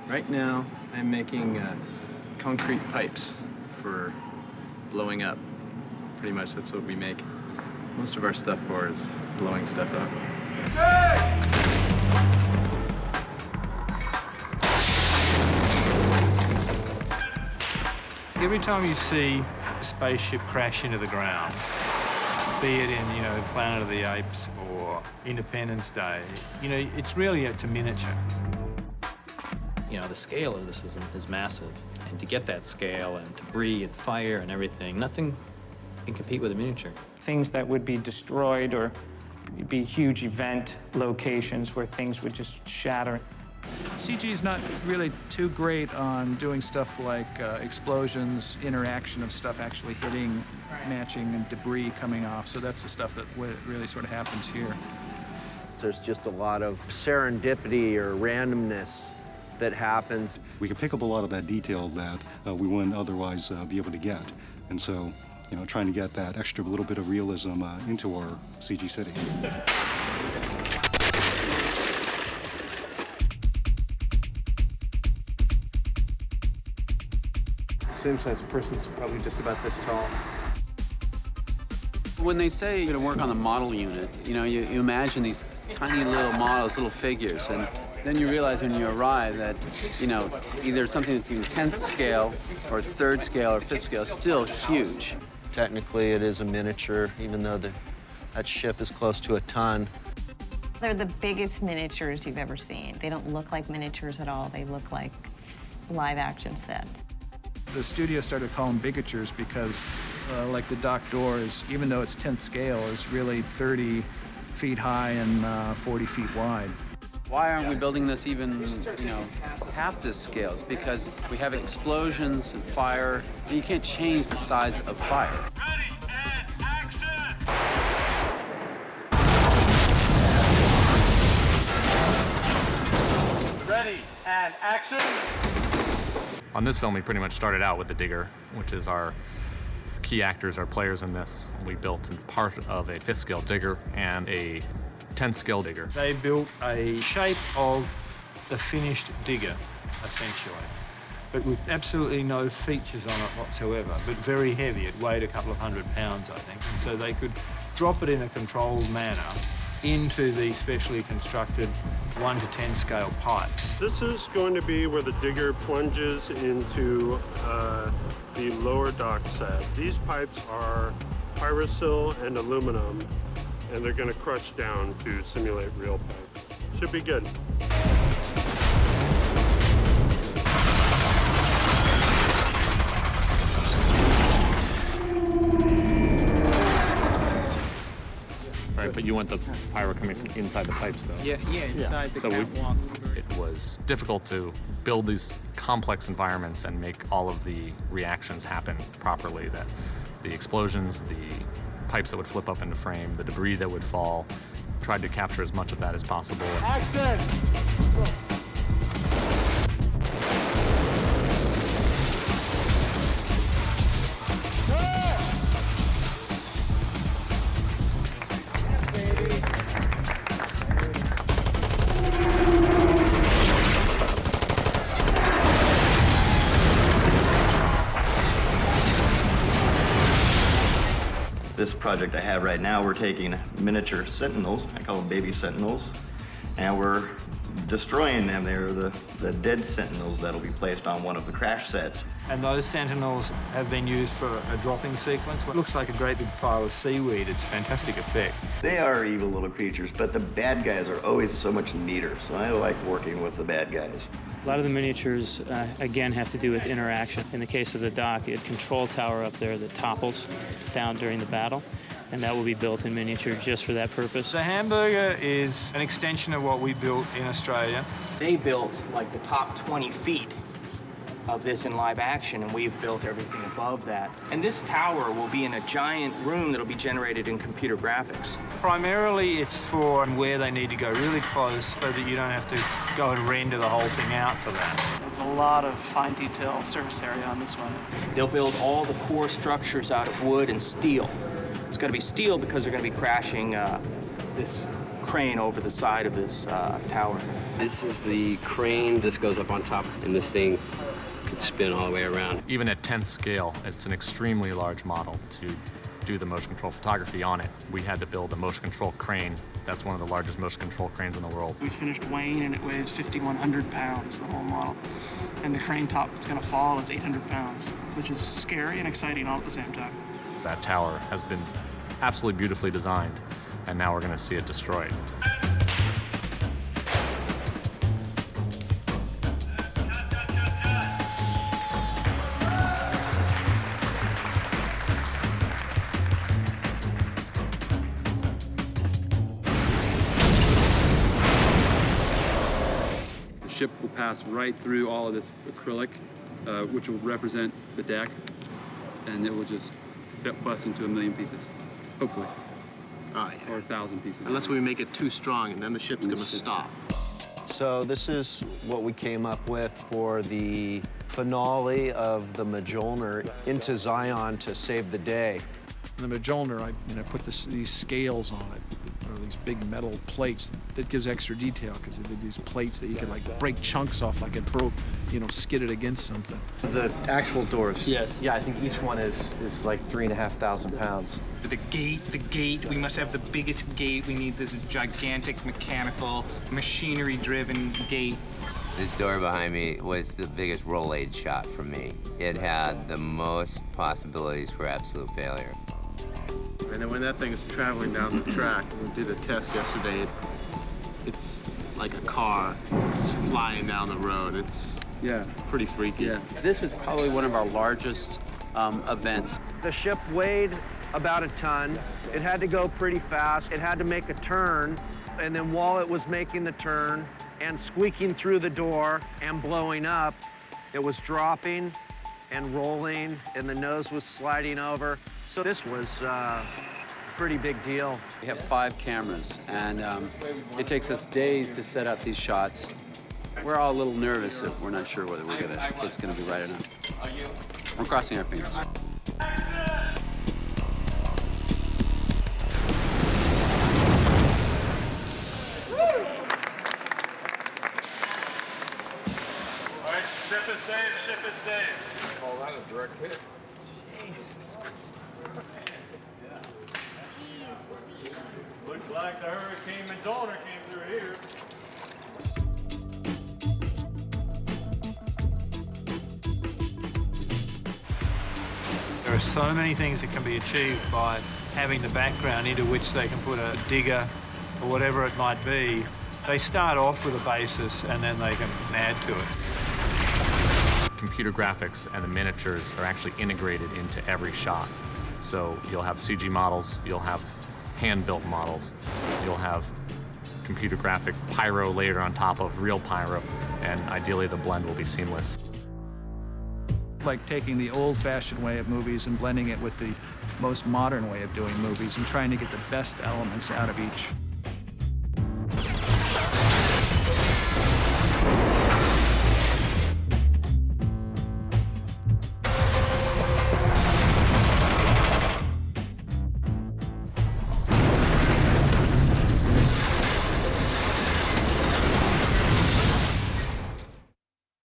Right now, I'm making concrete pipes for blowing up. Pretty much that's what we make most of our stuff for, is blowing stuff up. Hey! Every time you see a spaceship crash into the ground, be it in, Planet of the Apes or Independence Day, it's a miniature. The scale of this is massive. And to get that scale and debris and fire and everything, nothing can compete with a miniature. Things that would be destroyed or be huge event locations where things would just shatter. CG is not really too great on doing stuff like explosions, interaction of stuff actually hitting, matching, and debris coming off. So that's the stuff that really sort of happens here. There's just a lot of serendipity or randomness that happens. We can pick up a lot of that detail that we wouldn't otherwise be able to get. And so, trying to get that extra little bit of realism into our CG city. Same size person's probably just about this tall. When they say you're gonna work on the model unit, you imagine these tiny little models, little figures, and then you realize when you arrive that, either something that's even 10th scale or 3rd scale or 5th scale is still huge. Technically, it is a miniature, even though that ship is close to a ton. They're the biggest miniatures you've ever seen. They don't look like miniatures at all. They look like live-action sets. The studio started calling them bigatures because, like the dock doors, even though it's 10th scale, is really 30 feet high and 40 feet wide. Why aren't we building this even, half this scale? It's because we have explosions and fire, and you can't change the size of fire. Ready and action! Ready and action! On this film, we pretty much started out with the digger, which is our key actors, our players in this. We built part of a 5th scale digger and a 10th scale digger. They built a shape of the finished digger, essentially, but with absolutely no features on it whatsoever, but very heavy. It weighed a couple of 100 pounds, I think, and so they could drop it in a controlled manner into the specially constructed 1 to 10 scale pipes. This is going to be where the digger plunges into the lower dock set. These pipes are pyrosil and aluminum, and they're going to crush down to simulate real pipe. Should be good. Right, but you want the pyro coming from inside the pipes, though. Yeah, inside the catwalk. It was difficult to build these complex environments and make all of the reactions happen properly. That the explosions, the pipes that would flip up into frame, the debris that would fall, tried to capture as much of that as possible. Action! This project I have right now, we're taking miniature sentinels, I call them baby sentinels, and we're destroying them. They're the dead sentinels that'll be placed on one of the crash sets. And those sentinels have been used for a dropping sequence. It looks like a great big pile of seaweed. It's a fantastic effect. They are evil little creatures, but the bad guys are always so much neater, so I like working with the bad guys. A lot of the miniatures, again, have to do with interaction. In the case of the dock, you had a control tower up there that topples down during the battle, and that will be built in miniature just for that purpose. The hamburger is an extension of what we built in Australia. They built like the top 20 feet of this in live action, and we've built everything above that. And this tower will be in a giant room that'll be generated in computer graphics. Primarily, it's for where they need to go really close so that you don't have to go and render the whole thing out for that. There's a lot of fine detail surface area on this one. They'll build all the core structures out of wood and steel. It's got to be steel because they're going to be crashing this crane over the side of this tower. This is the crane. This goes up on top, and this thing could spin all the way around. Even at 10th scale, it's an extremely large model. To do the motion control photography on it, we had to build a motion control crane. That's one of the largest motion control cranes in the world. We finished weighing, and it weighs 5,100 pounds, the whole model. And the crane top that's going to fall is 800 pounds, which is scary and exciting all at the same time. That tower has been absolutely beautifully designed, and now we're going to see it destroyed. The ship will pass right through all of this acrylic, which will represent the deck, and it will just bust into 1,000,000 pieces, hopefully. Or 1,000 pieces. Unless we make it too strong, and then the ship's going to stop. So this is what we came up with for the finale of the Mjolnir into Zion to save the day. The Mjolnir, I put these scales on it, or these big metal plates. That gives extra detail because they're these plates that you can like break chunks off, like it broke, skid it against something. The actual doors. Yes. Yeah, I think each one is like 3,500 pounds. The gate, we must have the biggest gate. We need this gigantic mechanical, machinery-driven gate. This door behind me was the biggest roll aid shot for me. It had the most possibilities for absolute failure. And then when that thing is traveling down the track, we did a test yesterday, it's like a car just flying down the road. It's pretty freaky. Yeah. This is probably one of our largest events. The ship weighed about a ton. It had to go pretty fast. It had to make a turn. And then while it was making the turn and squeaking through the door and blowing up, it was dropping and rolling, and the nose was sliding over. So this was a pretty big deal. We have 5 cameras, and it takes us days to set up these shots. We're all a little nervous if we're not sure whether it's gonna be right or not. We're crossing our fingers. Ship is safe, ship is safe. Call that a direct hit. Jesus Christ. Looks like the Hurricane Madonna came through here. There are so many things that can be achieved by having the background into which they can put a digger or whatever it might be. They start off with a basis and then they can add to it. Computer graphics and the miniatures are actually integrated into every shot. So you'll have CG models, you'll have hand-built models, you'll have computer graphic pyro layered on top of real pyro, and ideally the blend will be seamless. Like taking the old-fashioned way of movies and blending it with the most modern way of doing movies and trying to get the best elements out of each.